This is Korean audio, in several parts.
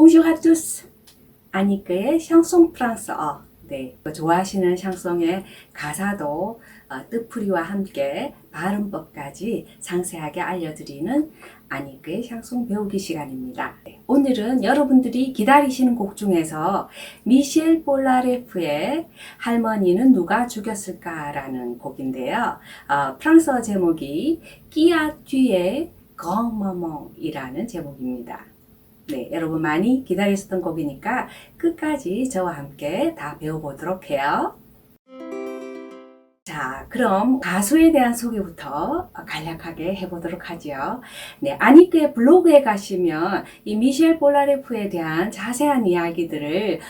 Bonjour à tous. 아니크의 샹송 프랑스어. 네, 좋아하시는 샹송의 가사도 뜻풀이와 함께 발음법까지 상세하게 알려드리는 아니크의 샹송 배우기 시간입니다. 네, 오늘은 여러분들이 기다리시는 곡 중에서 미셸 볼라레프의 할머니는 누가 죽였을까 라는 곡인데요. 프랑스어 제목이 끼아 쥐의 grand-maman이라는 제목입니다. 네, 여러분 많이 기다리셨던 곡이니까 끝까지 저와 함께 다 배워보도록 해요. 자, 그럼 가수에 대한 소개부터 간략하게 해보도록 하죠. 네, 아니크의 블로그에 가시면 이 미셸 볼라레프에 대한 자세한 이야기들을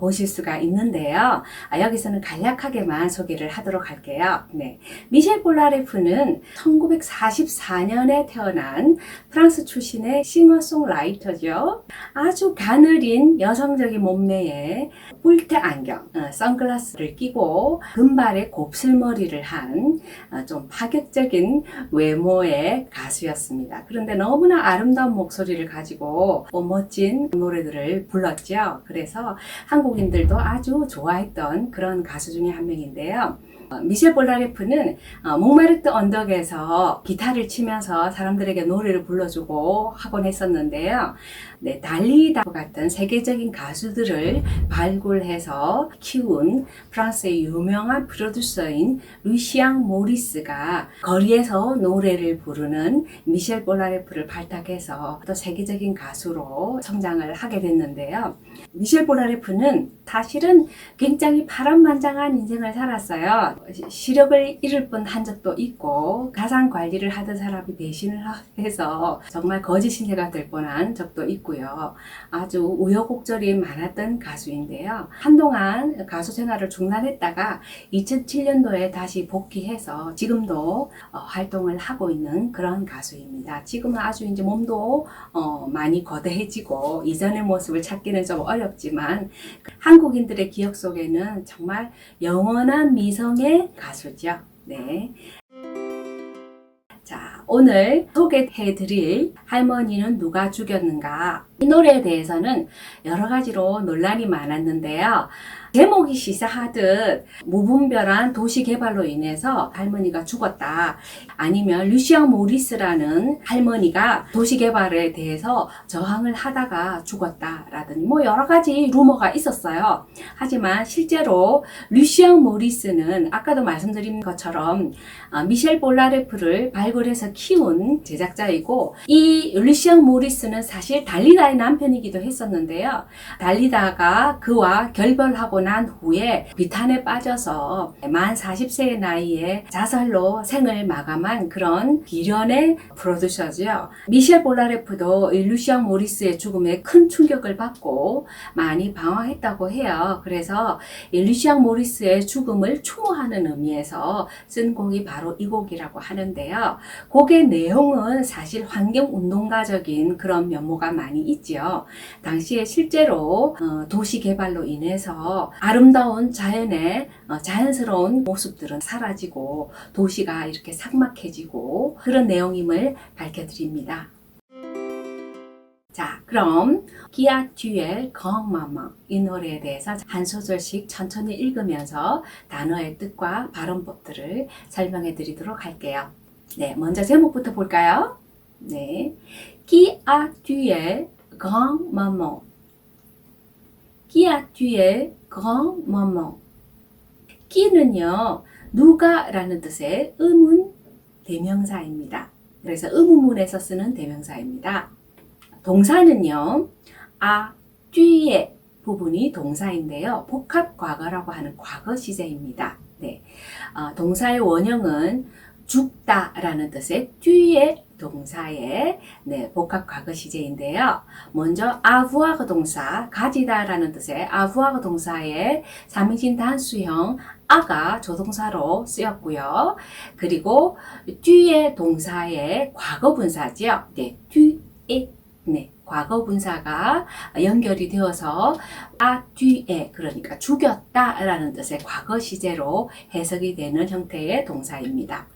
보실 수가 있는데요. 여기서는 간략하게만 소개를 하도록 할게요. 네, 미셸 볼라레프는 1944년에 태어난 프랑스 출신의 싱어송라이터죠. 아주 가느린 여성적인 몸매에 뿔테 안경, 선글라스를 끼고 금발의 곱슬머리를 한 좀 파격적인 외모의 가수였습니다. 그런데 너무나 아름다운 목소리를 가지고 멋진 노래들을 불렀죠. 그래서 한국인들도 아주 좋아했던 그런 가수 중에 한 명인데요. 미셸 볼라레프는 몽마르트 언덕에서 기타를 치면서 사람들에게 노래를 불러주고 하곤 했었는데요. 네, 달리다 같은 세계적인 가수들을 발굴해서 키운 프랑스의 유명한 프로듀서인 루시앙 모리스가 거리에서 노래를 부르는 미셸 볼라레프를 발탁해서 또 세계적인 가수로 성장을 하게 됐는데요. 미셸 볼라레프는 사실은 굉장히 파란만장한 인생을 살았어요. 시력을 잃을 뻔한 적도 있고 가상 관리를 하던 사람이 배신을 해서 정말 거짓 신세가 될 뻔한 적도 있고요. 아주 우여곡절이 많았던 가수인데요. 한동안 가수 생활을 중단했다가 2007년도에 다시 복귀해서 지금도 활동을 하고 있는 그런 가수입니다. 지금은 아주 이제 몸도 많이 거대해지고 이전의 모습을 찾기는 좀 어렵지만 한국인들의 기억 속에는 정말 영원한 미성의 가수죠. 네. 자, 오늘 소개해드릴 할머니는 누가 죽였는가? 이 노래에 대해서는 여러 가지로 논란이 많았는데요. 제목이 시사하듯 무분별한 도시 개발로 인해서 할머니가 죽었다. 아니면 루시앙 모리스라는 할머니가 도시 개발에 대해서 저항을 하다가 죽었다라든지 여러 가지 루머가 있었어요. 하지만 실제로 루시앙 모리스는 아까도 말씀드린 것처럼 미셸 볼라레프를 발굴해서 키운 제작자이고 이 루시앙 모리스는 사실 달리다의 남편이기도 했었는데요. 달리다가 그와 결별하고 난 후에 비탄에 빠져서 만 40세의 나이에 자살로 생을 마감한 그런 비련의 프로듀서죠. 미셸 볼라레프도 루시앙 모리스의 죽음에 큰 충격을 받고 많이 방황했다고 해요. 그래서 루시앙 모리스의 죽음을 추모하는 의미에서 쓴 곡이 바로 이 곡이라고 하는데요. 곡의 내용은 사실 환경운동가적인 그런 면모가 많이 있죠. 당시에 실제로 도시 개발로 인해서 아름다운 자연의 자연스러운 모습들은 사라지고 도시가 이렇게 삭막해지고 그런 내용임을 밝혀드립니다. 자, 그럼 끼아 쥐의 grand-maman 이 노래에 대해서 한 소절씩 천천히 읽으면서 단어의 뜻과 발음법들을 설명해 드리도록 할게요. 네, 먼저 제목부터 볼까요? 네, 끼아 쥐의 grand-maman Qui a tué grand-maman? 끼는요, 누가 라는 뜻의 의문 대명사입니다. 그래서 의문문에서 쓰는 대명사입니다. 동사는요, a tué 부분이 동사인데요. 복합 과거라고 하는 과거 시제입니다. 네, 동사의 원형은 죽다 라는 뜻의 tué 동사의 복합 과거 시제인데요. 먼저 avoir 동사, 가지다 라는 뜻의 avoir 동사의 3인칭 단수형 아가 조동사로 쓰였고요. 그리고 tuer 동사의 과거 분사죠. 네, tuer. 네, 과거 분사가 연결이 되어서 tuer, 그러니까 죽였다 라는 뜻의 과거 시제로 해석이 되는 형태의 동사입니다.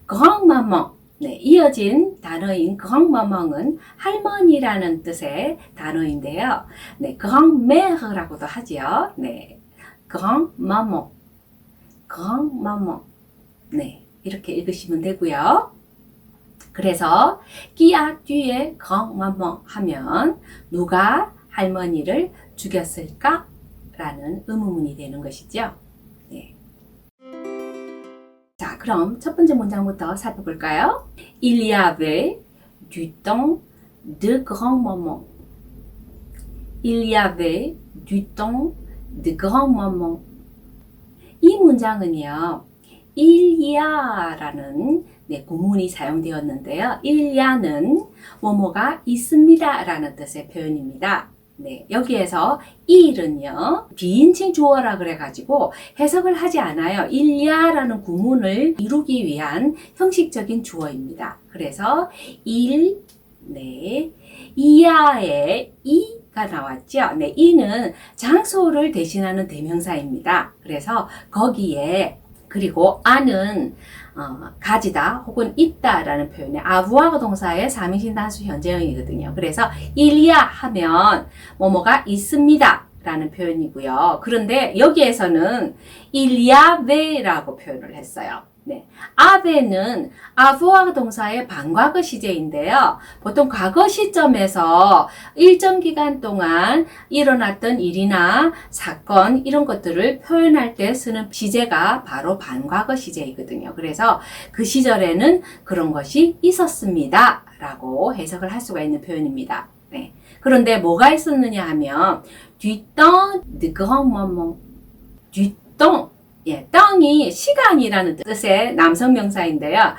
grand-maman 네, 이어진 단어인 grand-maman은 할머니라는 뜻의 단어인데요. 네, grand-mère라고도 하지요. 네, grand-maman, grand-maman. 네, 이렇게 읽으시면 되고요. 그래서 qui a tué grand-maman 하면 누가 할머니를 죽였을까? 라는 의문문이 되는 것이죠. 네. 자, 그럼 첫 번째 문장부터 살펴볼까요? Il y avait du temps de grand-maman. Il y avait du temps de grand-maman. 이 문장은요, il y a라는 구문이 사용되었는데요. il y a는 뭐뭐가 있습니다 라는 뜻의 표현입니다. 네, 여기에서 일은요 비인칭 주어라 그래가지고 해석을 하지 않아요. 일야라는 구문을 이루기 위한 형식적인 주어입니다. 그래서 일, 네, 이야의 이가 나왔죠. 네, 이는 장소를 대신하는 대명사입니다. 그래서 거기에 그리고 아는 가지다 혹은 있다라는 표현에 아부아가 동사의 3인칭 단수 현재형이거든요. 그래서 일이야 하면 뭐뭐가 있습니다 라는 표현이고요. 그런데 여기에서는 일야베라고 표현을 했어요. 네. 아베는 아부아 동사의 반과거 시제인데요. 보통 과거 시점에서 일정 기간 동안 일어났던 일이나 사건 이런 것들을 표현할 때 쓰는 시제가 바로 반과거 시제이거든요. 그래서 그 시절에는 그런 것이 있었습니다 라고 해석을 할 수가 있는 표현입니다. 네. 그런데 뭐가 있었느냐 하면 du temps de grand-maman, du temps 예, 땅이 시간이라는 뜻의 남성 명사인데요.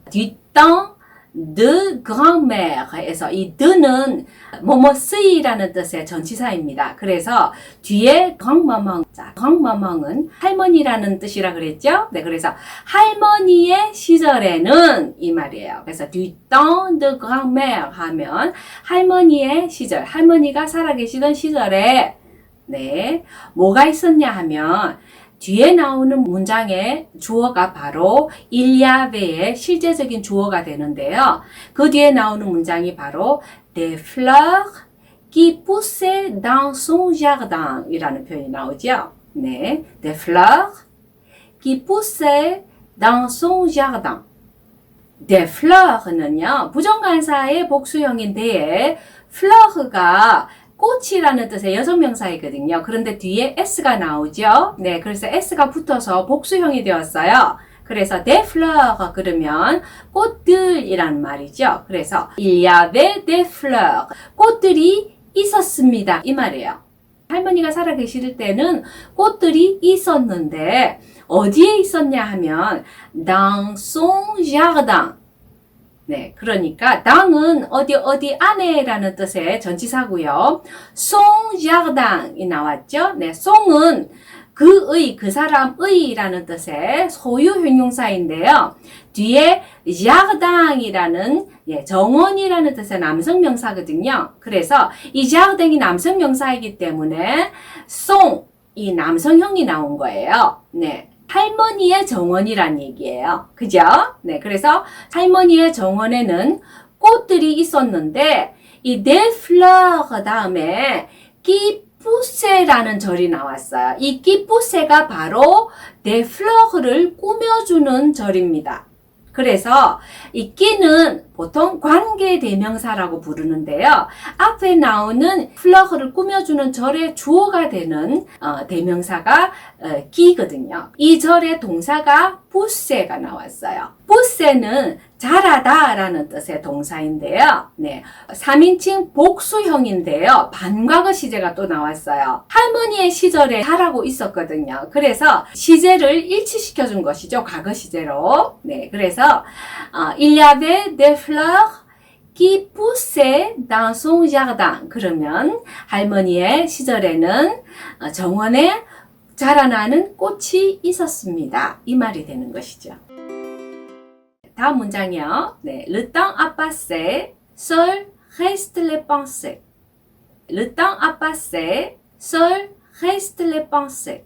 du temps de grand-mère에서 이 de는 뭐뭐쓰이라는 뜻의 전치사입니다. 그래서 뒤에 grand-maman, 자, grand-maman은 할머니라는 뜻이라 그랬죠? 네, 그래서 할머니의 시절에는 이 말이에요. 그래서 du temps de grand-mère 하면 할머니의 시절, 할머니가 살아계시던 시절에 네, 뭐가 있었냐 하면 뒤에 나오는 문장의 주어가 바로 일야베의 실제적인 주어가 되는데요. 그 뒤에 나오는 문장이 바로 des fleurs qui poussaient dans son jardin 이라는 표현이 나오죠. 네, des fleurs qui poussaient dans son jardin. des fleurs는요, 부정관사의 복수형인데 fleurs가 꽃이라는 뜻의 여성명사이거든요. 그런데 뒤에 s가 나오죠. 네, 그래서 s가 붙어서 복수형이 되었어요. 그래서 des fleurs 그러면 꽃들이란 말이죠. 그래서 il y avait des fleurs 꽃들이 있었습니다 이 말이에요. 할머니가 살아계실 때는 꽃들이 있었는데 어디에 있었냐 하면 dans son jardin. 네, 그러니까 당은 어디 안에라는 뜻의 전치사고요. son jardin이 나왔죠. 네, son은 그 사람의라는 뜻의 소유 형용사인데요. 뒤에 jardin이라는 정원이라는 뜻의 남성 명사거든요. 그래서 이 jardin이 남성 명사이기 때문에 son 이 남성형이 나온 거예요. 네. 할머니의 정원이란 얘기예요. 그죠? 네, 그래서 할머니의 정원에는 꽃들이 있었는데 이 des fleurs 다음에 qui poussaient 절이 나왔어요. 이 qui poussait가 바로 des fleurs를 꾸며주는 절입니다. 그래서 이 끼는 보통 관계대명사라고 부르는데요. 앞에 나오는 플러그를 꾸며주는 절의 주어가 되는 대명사가 끼거든요. 이 절의 동사가 부세가 나왔어요. 부세는 자라다 라는 뜻의 동사인데요. 네, 3인칭 복수형인데요. 반과거 시제가 또 나왔어요. 할머니의 시절에 자라고 있었거든요. 그래서 시제를 일치시켜준 것이죠. 과거 시제로. 네, 그래서 il y avait des fleurs qui poussaient dans son jardin. 그러면 할머니의 시절에는 정원에 자라나는 꽃이 있었습니다. 이 말이 되는 것이죠. 다음 문장이요. 네, le temps a passé, seul reste les pensées. Le temps a passé, seul reste les pensées.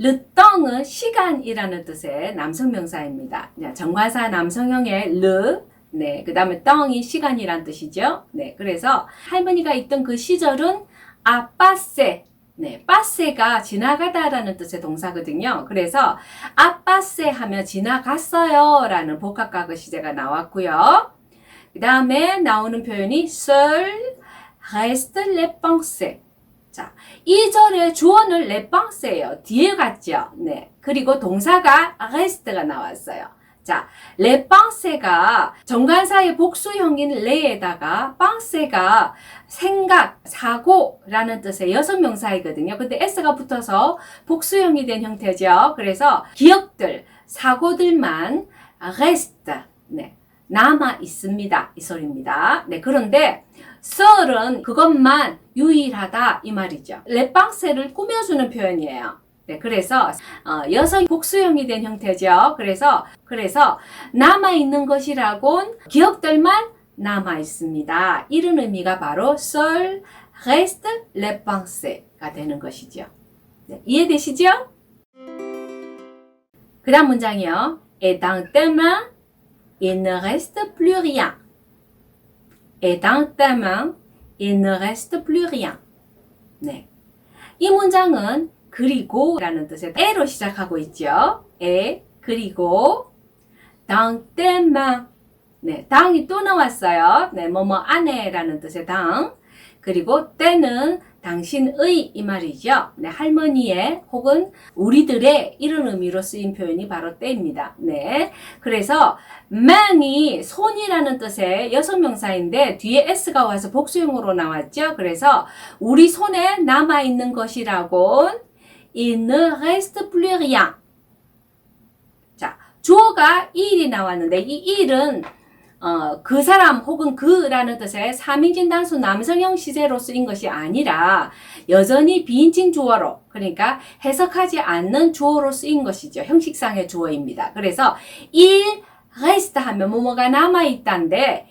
le temps은 시간이라는 뜻의 남성 명사입니다. 정관사 남성형의 le, 네, 그 다음에 temps이 시간이란 뜻이죠. 네, 그래서 할머니가 있던 그 시절은 a passé, 네, passé가 지나가다라는 뜻의 동사거든요. 그래서 a passé 하면 지나갔어요 라는 복합과거 시제가 나왔고요. 그 다음에 나오는 표현이 seul reste les pensées. 자, 2절의 주어는 les pensés예요. 뒤에 갔죠. 네. 그리고 동사가 reste가 나왔어요. 자, les pensé가 정관사의 복수형인 les에다가 pensé가 생각, 사고라는 뜻의 여성명사이거든요. 근데 s가 붙어서 복수형이 된 형태죠. 그래서 기억들, 사고들만 reste, 네, 남아 있습니다. 이 소리입니다. 네, 그런데 seul은 그것만 유일하다 이 말이죠. les pensé를 꾸며주는 표현이에요. 네, 그래서 여성 복수형이 된 형태죠. 그래서 남아 있는 것이라곤 기억들만 남아 있습니다. 이런 의미가 바로 seul reste les pensées가 되는 것이죠. 네, 이해되시죠? 그 다음 문장이요. Et dans tes mains, il ne reste plus rien. Et dans tes mains, il ne reste plus rien. 네, 이 문장은 그리고 라는 뜻의 에로 시작하고 있죠. 에, 그리고 dans tes mains. 네, 당이 또 나왔어요. 네, 뭐뭐 안에 라는 뜻의 당. 그리고 때는 당신의 이 말이죠. 네, 할머니의 혹은 우리들의 이런 의미로 쓰인 표현이 바로 때입니다. 네, 그래서 main이 손이라는 뜻의 여성명사인데 뒤에 s가 와서 복수형으로 나왔죠. 그래서 우리 손에 남아있는 것이라곤 il ne reste plus rien. 자, 주어가 il이 나왔는데 이 il은 그 사람 혹은 그라는 뜻의 3인칭 단수 남성형 시제로 쓰인 것이 아니라 여전히 비인칭 주어로, 그러니까 해석하지 않는 주어로 쓰인 것이죠. 형식상의 주어입니다. 그래서 il reste 하면 뭐뭐가 남아있다인데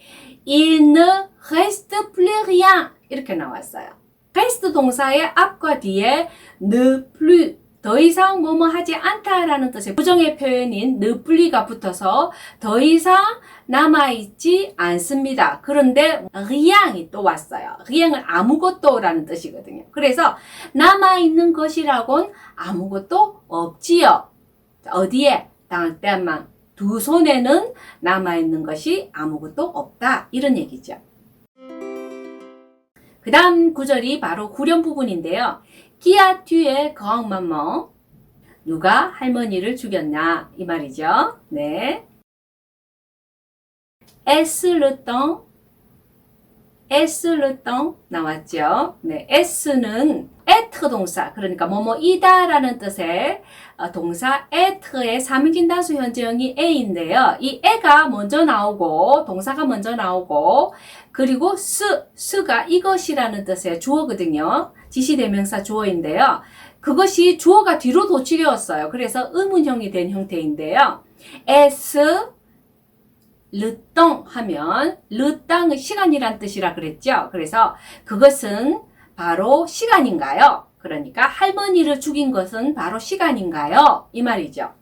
il ne reste plus rien 이렇게 나왔어요. reste 동사의 앞과 뒤에 ne plus 더 이상 뭐뭐 하지 않다라는 뜻의 부정의 표현인 ne plus가 붙어서 더 이상 남아있지 않습니다. 그런데 rien이 또 왔어요. rien은 아무것도라는 뜻이거든요. 그래서 남아있는 것이라곤 아무것도 없지요. 어디에? dans tes mains. 두 손에는 남아있는 것이 아무것도 없다. 이런 얘기죠. 그 다음 구절이 바로 후렴 부분인데요. Qui a tué grand-maman? 누가 할머니를 죽였나? 이 말이죠. 네. Est-ce le temps? Est-ce le temps? 나왔죠. 네. S는 être 동사, 그러니까 뭐뭐이다 라는 뜻의 동사 etre의 3인칭 단수 현재형이 a인데요. 이 a가 먼저 나오고 동사가 먼저 나오고 그리고 스가 이것이라는 뜻의 주어거든요. 지시대명사 주어인데요. 그것이 주어가 뒤로 도치되었어요. 그래서 의문형이 된 형태인데요. est le temps 하면 le temps 시간이란 뜻이라 그랬죠. 그래서 그것은 바로 시간인가요? 그러니까 할머니를 죽인 것은 바로 시간인가요? 이 말이죠.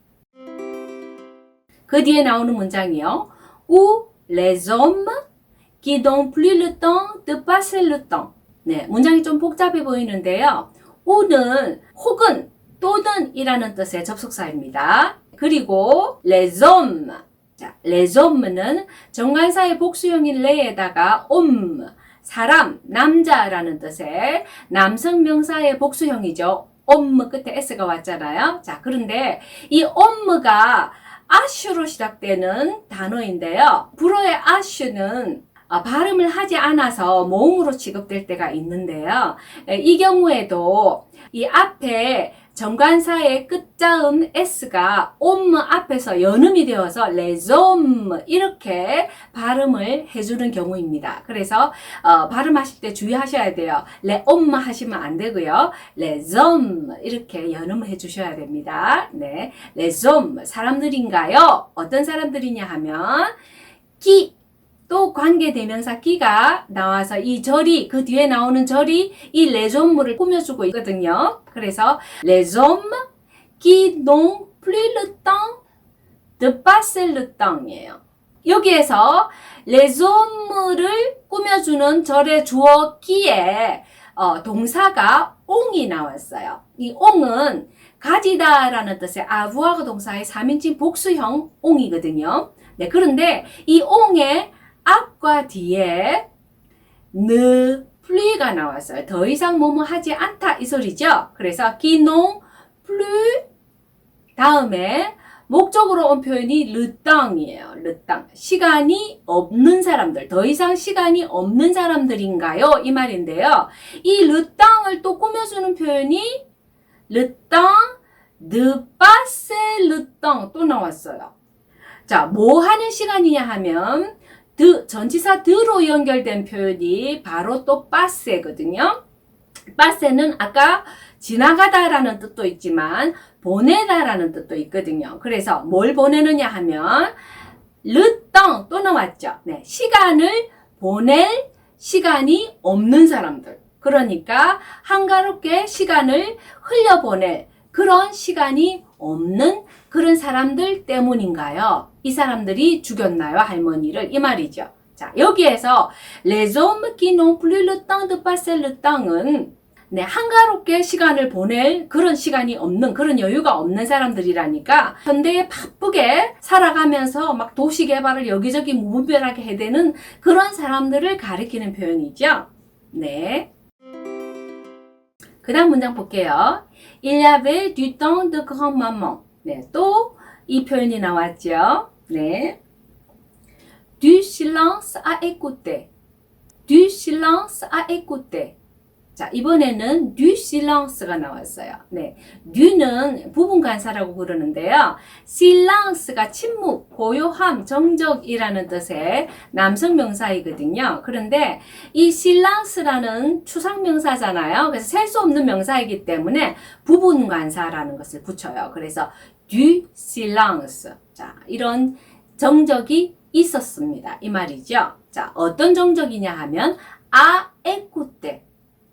그 뒤에 나오는 문장이요. Ou les hommes qui n'ont plus le temps de passer le temps. 네, 문장이 좀 복잡해 보이는데요. ou는 혹은 또는 이라는 뜻의 접속사입니다. 그리고 les hommes. 자, les homme는 정관사의 복수형인 les에다가 homme, 사람, 남자라는 뜻의 남성 명사의 복수형이죠. homme 끝에 s가 왔잖아요. 자, 그런데 이 homme가 ash로 시작되는 단어인데요. 불어의 ash는 발음을 하지 않아서 모음으로 취급될 때가 있는데요. 이 경우에도 이 앞에 정관사의 끝자음 s가 homme 앞에서 연음이 되어서 les hommes 이렇게 발음을 해주는 경우입니다. 그래서 발음하실 때 주의하셔야 돼요. les hommes 하시면 안 되고요. les hommes 이렇게 연음을 해주셔야 됩니다. 네, les hommes 사람들인가요? 어떤 사람들이냐 하면 qui 또 관계대명사 끼가 나와서 이 절이 그 뒤에 나오는 절이 이 les homme를 꾸며주고 있거든요. 그래서 les hommes qui n'ont plus le temps de passer le temps이에요. 여기에서 les hommes를 꾸며주는 절의 주어 끼에 동사가 옹이 나왔어요. 이 옹은 가지다라는 뜻의 avoir 동사의 3인칭 복수형 옹이거든요. 네, 그런데 이 옹의 앞과 뒤에 ne plus가 나왔어요. 더 이상 뭐뭐 하지 않다 이 소리죠. 그래서 qui n'ont plus 다음에 목적으로 온 표현이 le temps이에요. le temps. 시간이 없는 사람들, 더 이상 시간이 없는 사람들인가요? 이 말인데요. 이 le temps을 또 꾸며주는 표현이 le temps de passer le temps 또 나왔어요. 자, 뭐 하는 시간이냐 하면 전치사 드로 연결된 표현이 바로 또 passe거든요. passe는 아까 지나가다라는 뜻도 있지만 보내다라는 뜻도 있거든요. 그래서 뭘 보내느냐 하면 le temps 또 나왔죠. 네, 시간을 보낼 시간이 없는 사람들. 그러니까 한가롭게 시간을 흘려보낼 그런 시간이 없는 그런 사람들 때문인가요? 이 사람들이 죽였나요? 할머니를? 이 말이죠. 자, 여기에서 les hommes qui n'ont plus le temps de passer le temps은 네, 한가롭게 시간을 보낼 그런 시간이 없는, 그런 여유가 없는 사람들이라니까 현대에 바쁘게 살아가면서 막 도시 개발을 여기저기 무분별하게 해대는 그런 사람들을 가리키는 표현이죠. 네. 그 다음 문장 볼게요. Il y avait du temps de grand-maman. 네, 또 이 표현이 나왔죠. 네. Du silence à écouter. Du silence à écouter. 자, 이번에는 du silence가 나왔어요. 네. du는 부분관사라고 그러는데요. silence가 침묵, 고요함, 정적이라는 뜻의 남성 명사이거든요. 그런데 이 silence라는 추상 명사잖아요. 그래서 셀 수 없는 명사이기 때문에 부분관사라는 것을 붙여요. 그래서 du silence. 자, 이런 정적이 있었습니다. 이 말이죠. 자, 어떤 정적이냐 하면 à écouter.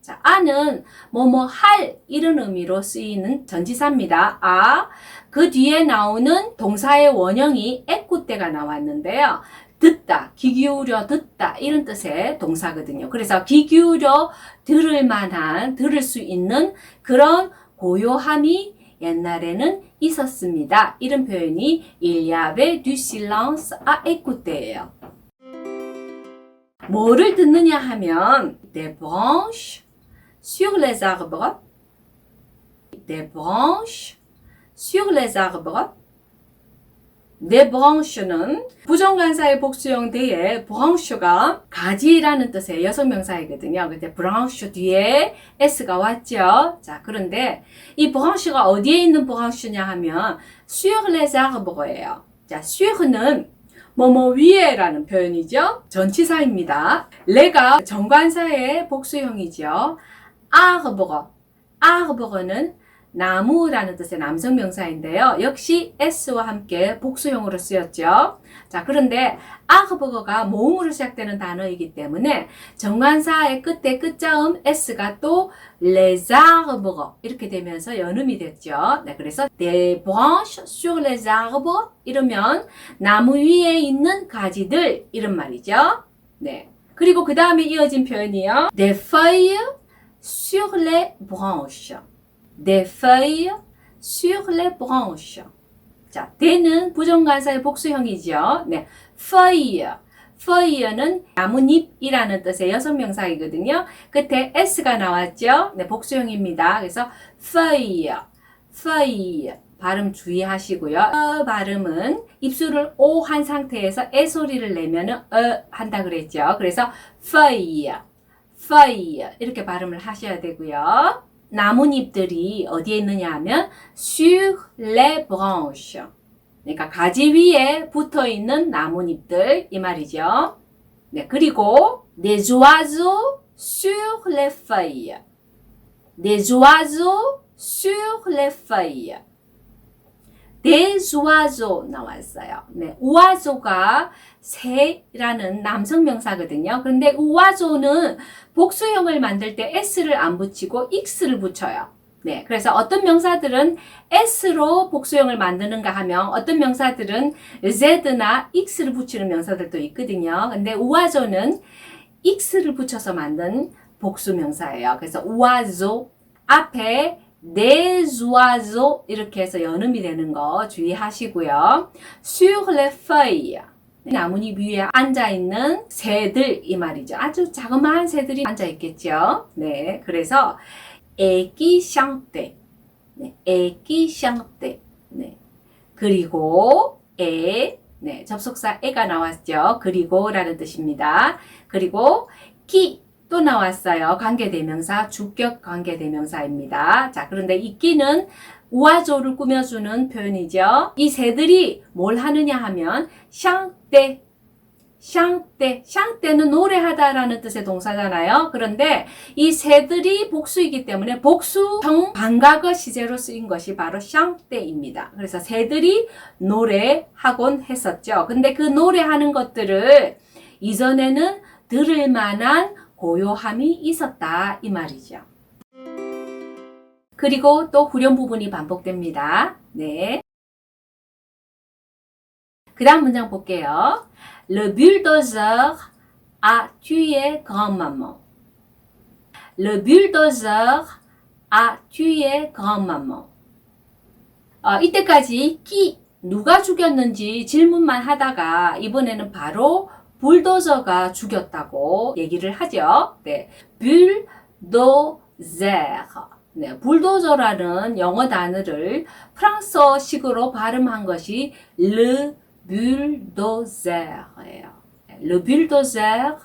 자, 아는 뭐뭐 할 이런 의미로 쓰이는 전치사입니다. 아, 그 뒤에 나오는 동사의 원형이 écouter가 나왔는데요. 듣다, 귀 기울여 듣다 이런 뜻의 동사거든요. 그래서 귀 기울여 들을 만한, 들을 수 있는 그런 고요함이 옛날에는 있었습니다. 이런 표현이 Il y avait du silence à écouter예요. 뭐를 듣느냐 하면 des branches sur les arbres, des branches sur les arbres. des branches는 부정관사의 복수형 뒤에 branche가 가지라는 뜻의 여성명사이거든요. 근데 branche 뒤에 s가 왔죠. 자, 그런데 이 branche가 어디에 있는 branche냐 하면 sur les arbres예요. 자, sur는 뭐뭐 위에라는 표현이죠. 전치사입니다. 레가 정관사의 복수형이죠. arbre는 나무라는 뜻의 남성 명사인데요. 역시 s와 함께 복수형으로 쓰였죠. 자, 그런데 arbre가 모음으로 시작되는 단어이기 때문에 정관사의 끝에 끝자음 s가 또 les arbres 이렇게 되면서 연음이 됐죠. 네, 그래서 des branches sur les arbres 이러면 나무 위에 있는 가지들 이런 말이죠. 네. 그리고 그 다음에 이어진 표현이요. des feuilles sur les branches. des feuilles sur les branches. 자, des는 부정관사의 복수형이죠. 네, feuille는 나뭇잎이라는 뜻의 여성명사이거든요. 끝에 s가 나왔죠. 네, 복수형입니다. 그래서 feuille 발음 주의하시고요. 발음은 입술을 O 한 상태에서 에 소리를 내면은 한다 그랬죠. 그래서 feuille 이렇게 발음을 하셔야 되고요. 나뭇잎들이 어디에 있느냐 하면 sur les branches. 그러니까 가지 위에 붙어 있는 나뭇잎들 이 말이죠. 네, 그리고 des oiseaux sur les feuilles. des oiseaux sur les feuilles. des oiseaux 나왔어요. 네, 오아조가 새라는 남성 명사거든요. 그런데 오아조는 복수형을 만들 때 s를 안 붙이고 x를 붙여요. 네, 그래서 어떤 명사들은 s로 복수형을 만드는가 하면 어떤 명사들은 z나 x를 붙이는 명사들도 있거든요. 근데 우아조는 x를 붙여서 만든 복수 명사예요. 그래서 우아조 앞에 des oiseaux 이렇게 해서 연음이 되는 거 주의하시고요. sur les feuilles 나뭇잎 위에 앉아있는 새들 이 말이죠. 아주 자그마한 새들이 앉아있겠죠. 네, 그래서 애기 샹떼 네, 애기 샹떼 네. 그리고 네, 접속사 애가 나왔죠. 그리고 라는 뜻입니다. 그리고 기 또 나왔어요. 관계대명사, 주격 관계대명사입니다. 자, 그런데 이 끼는 우아조를 꾸며주는 표현이죠. 이 새들이 뭘 하느냐 하면 샹떼 샹떼는 노래하다라는 뜻의 동사잖아요. 그런데 이 새들이 복수이기 때문에 복수형 반과거 시제로 쓰인 것이 바로 샹떼입니다. 그래서 새들이 노래하곤 했었죠. 근데 그 노래하는 것들을 이전에는 들을 만한 고요함이 있었다 이 말이죠. 그리고 또 후렴 부분이 반복됩니다. 네. 그 다음 문장 볼게요. Le bulldozer a tué grand-maman. Le bulldozer a tué grand-maman. 이때까지 누가 죽였는지 질문만 하다가 이번에는 바로 불도저가 죽였다고 얘기를 하죠. 네. bulldozer. 네, 불도저라는 영어 단어를 프랑스어식으로 발음한 것이 le bulldozers예요. Le bulldozer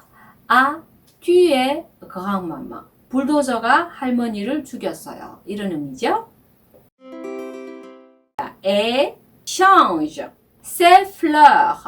a tué grand-maman. 불도저가 할머니를 죽였어요. 이런 의미죠. Et change ses fleurs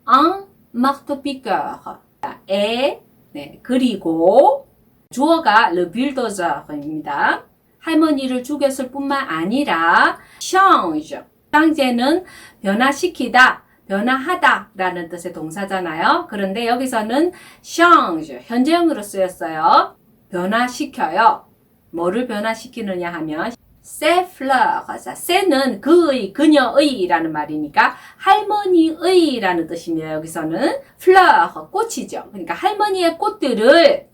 en marteau-piqueur. et 네, 그리고 주어가 le bulldozer입니다. 할머니를 죽였을 뿐만 아니라 change, change는 변화시키다, 변화하다 라는 뜻의 동사잖아요. 그런데 여기서는 change, 현재형으로 쓰였어요. 변화시켜요. 뭐를 변화시키느냐 하면 ses fleurs, 새는 그의, 그녀의 라는 말이니까 할머니의 라는 뜻이며 여기서는 fleur, 꽃이죠. 그러니까 할머니의 꽃들을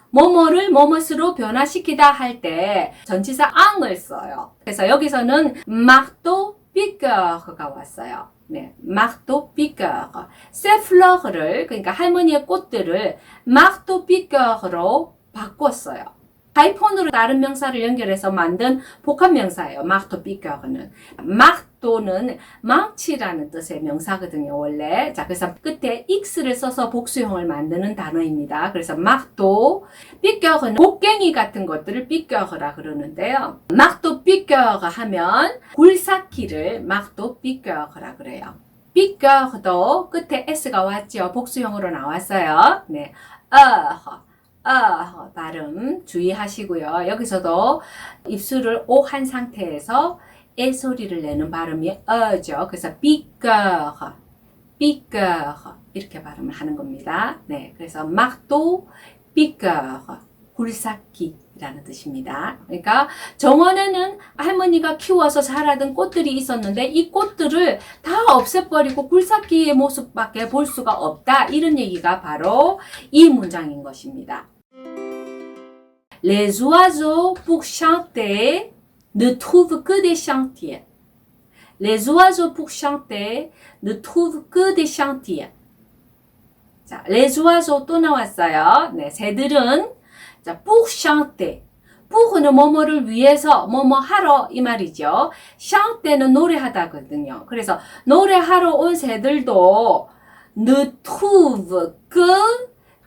뭐뭐를 뭐뭇으로 변화시키다 할 때 전치사 앙을 써요. 그래서 여기서는 marteau piqueur가 왔어요. 네, marteau piqueur. ses fleurs를 그러니까 할머니의 꽃들을 marteau piqueur로 바꿨어요. 하이폰으로 다른 명사를 연결해서 만든 복합명사예요. marteau piqueur는. marteau는 망치라는 뜻의 명사거든요, 원래. 자, 그래서 끝에 x를 써서 복수형을 만드는 단어입니다. 그래서 marteau, piqueur는 곡괭이 같은 것들을 piqueur라 그러는데요. marteau piqueur 하면 굴삭기를 marteau piqueur라 그래요. piqueur도 끝에 s가 왔죠. 복수형으로 나왔어요. 네, 발음 주의하시고요. 여기서도 입술을 오 한 상태에서 에 소리를 내는 발음이 죠. 그래서 piqueur 이렇게 발음을 하는 겁니다. 네, 그래서 marteau piqueur 굴삭기라는 뜻입니다. 그러니까 정원에는 할머니가 키워서 자라던 꽃들이 있었는데 이 꽃들을 다 없애버리고 굴삭기의 모습밖에 볼 수가 없다. 이런 얘기가 바로 이 문장인 것입니다. Les oiseaux pour chanter ne trouvent que des chantiers. Les oiseaux pour chanter ne trouvent que des chantiers. 자, les oiseaux 또 나왔어요. 네, 새들은 자, pour chanter. pour는 뭐뭐를 위해서 뭐뭐 하러 이 말이죠. chanter는 노래하다거든요. 그래서 노래하러 온 새들도 ne trouvent que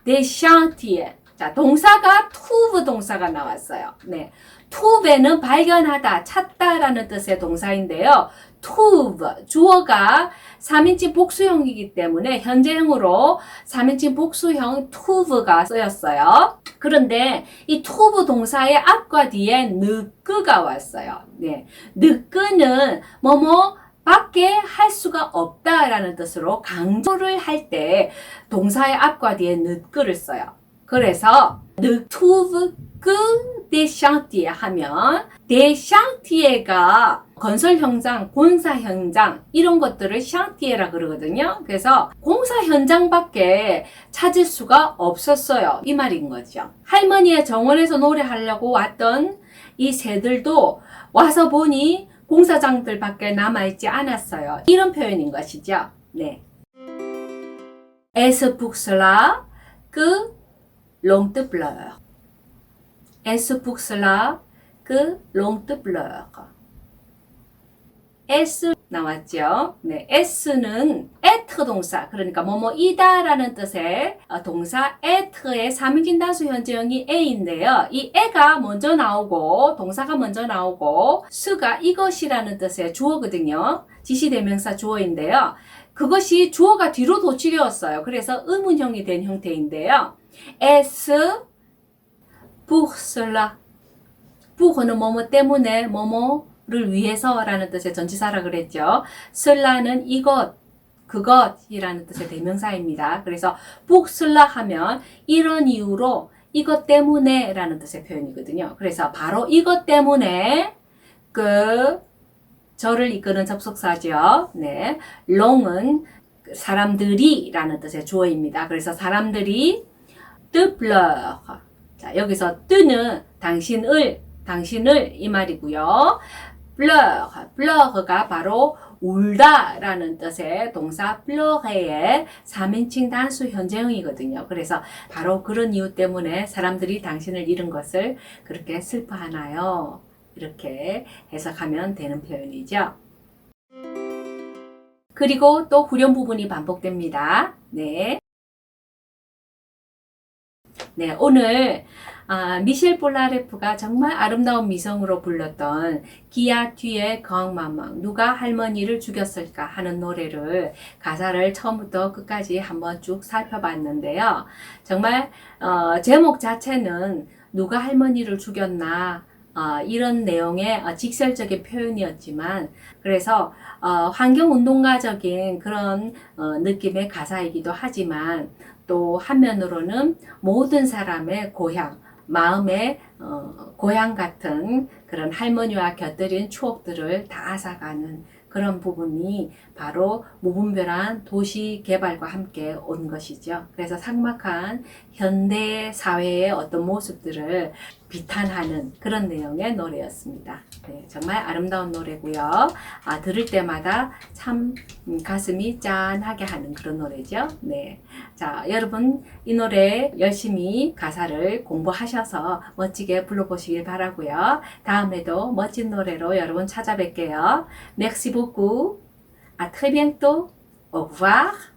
des chantiers. 자, 동사가 trouve 동사가 나왔어요. 네. trouve는 발견하다, 찾다라는 뜻의 동사인데요. trouve, 주어가 3인칭 복수형이기 때문에 현재형으로 3인칭 복수형 trouve가 쓰였어요. 그런데 이 trouve 동사의 앞과 뒤에 느끄가 왔어요. 네. 느끄는 뭐뭐 밖에 할 수가 없다라는 뜻으로 강조를 할 때 동사의 앞과 뒤에 느끄를 써요. 그래서 ne trouve que des chantiers 하면 des chantiers가 건설 현장, 공사 현장 이런 것들을 샹티에라 그러거든요. 그래서 공사 현장밖에 찾을 수가 없었어요. 이 말인 거죠. 할머니의 정원에서 노래하려고 왔던 이 새들도 와서 보니 공사장들밖에 남아있지 않았어요. 이런 표현인 것이죠. 네. Es pour cela que l'on te pleure. Es pour cela que l'on te pleure. S 나왔죠? 네, S는 être 동사, 그러니까 뭐뭐이다 라는 뜻의 동사 être 의 3인칭 단수 현재형이 A인데요. 이 A가 먼저 나오고 동사가 먼저 나오고 수가 이것이라는 뜻의 주어거든요. 지시대명사 주어인데요. 그것이 주어가 뒤로 도치되었어요. 그래서 의문형이 된 형태인데요. S pour cela. pour는 뭐뭐 때문에 뭐뭐를 위해서라는 뜻의 전치사라 그랬죠. cela는 이것, 그것이라는 뜻의 대명사입니다. 그래서 pour cela 하면 이런 이유로 이것 때문에 라는 뜻의 표현이거든요. 그래서 바로 이것 때문에 저를 이끄는 접속사죠. 네. 롱은 사람들이 라는 뜻의 주어입니다. 그래서 사람들이 te pleure. 자, 여기서 te는 당신을 이 말이고요. pleure가 바로 울다 라는 뜻의 동사 pleure의 3인칭 단수 현재형이거든요. 그래서 바로 그런 이유 때문에 사람들이 당신을 잃은 것을 그렇게 슬퍼하나요? 이렇게 해석하면 되는 표현이죠. 그리고 또 후렴 부분이 반복됩니다. 네. 네, 오늘 미셸 볼라레프가 정말 아름다운 미성으로 불렀던 기아 뒤에 강마망 누가 할머니를 죽였을까 하는 노래를 가사를 처음부터 끝까지 한번 쭉 살펴봤는데요. 정말 제목 자체는 누가 할머니를 죽였나 이런 내용의 직설적인 표현이었지만 그래서 환경운동가적인 그런 느낌의 가사이기도 하지만 또 한면으로는 모든 사람의 고향, 마음의 고향 같은 그런 할머니와 곁들인 추억들을 닿아가는 그런 부분이 바로 무분별한 도시 개발과 함께 온 것이죠. 그래서 삭막한 현대 사회의 어떤 모습들을 비탄하는 그런 내용의 노래였습니다. 네, 정말 아름다운 노래고요. 들을 때마다 참 가슴이 짠하게 하는 그런 노래죠. 네, 자 여러분 이 노래 열심히 가사를 공부하셔서 멋지게 불러보시길 바라고요. 다음에도 멋진 노래로 여러분 찾아뵐게요. Merci beaucoup. À très bientôt. Au revoir.